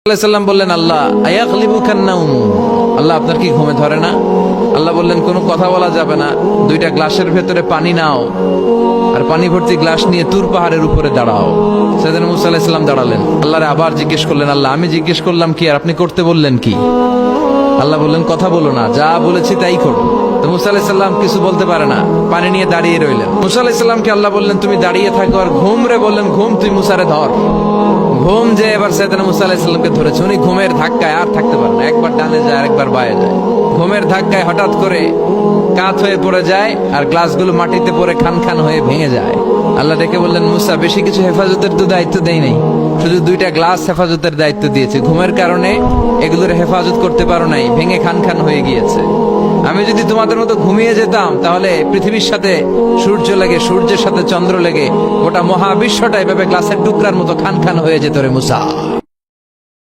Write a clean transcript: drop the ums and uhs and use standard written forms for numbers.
সাল্লাম বললেন, আল্লাহ আয়াগলিবুকান নাউম, আল্লাহ আপনার কি ঘুমে ধরে না? আল্লাহ বললেন, কোনো কথা বলা যাবে না, দুইটা গ্লাসের ভেতরে পানি নাও আর পানি ভর্তি গ্লাস নিয়ে তুর পাহাড়ের উপরে দাঁড়াও। সাইয়েদনা মুসা আলাইহিস সালাম দাঁড়ালেন। আল্লাহরে আবার জিজ্ঞেস করলেন, আল্লাহ আমি জিজ্ঞেস করলাম কি আর আপনি করতে বললেন কি? আল্লাহ বললেন, কথা বলো না, যা বলেছি তাই করো। তো মুসা আলাইহিস সালাম কিছু বলতে পারে না, পানি নিয়ে দাঁড়িয়ে রইলেন। মুসা আলাইহিস সালামকে আল্লাহ বললেন, তুমি দাঁড়িয়ে থাকো আর ঘুম রে বললেন, ঘুম তুই মুসারে ধর। ঘুম যে এবার সাইয়েদনা মুসা আলাইহিস সালামকে ধরেছে। উনি ঘুমের ধাক্কায় আর থাকতে পারেন না, একবার ডানে যায় আর একবার বায়ে যায়। ঘুমের ধাক্কায় হঠাৎ করে কাত হয়ে পড়ে যায় আর গ্লাসগুলো মাটিতে পড়ে খান খান হয়ে ভেঙে যায়। আল্লাহ ডেকে বললেন, মুসা বেশি কিছু হেফাজতের তো দায়িত্ব দেই নাই, শুধু দুইটা গ্লাস হেফাজতের দায়িত্ব দিয়েছে। ঘুমের কারণে এগুলোর হেফাজত করতে পারো নাই, ভেঙে খান খান হয়ে গিয়েছে। আমি যদি তোমাদের মতো ঘুমিয়ে যেতাম তাহলে পৃথিবীর সাথে সূর্য লেগে, সূর্যের সাথে চন্দ্র লেগে গোটা মহাবিশ্বটা এভাবে গ্লাসের টুকরার মতো খান খান হয়ে যেত রে মুসা।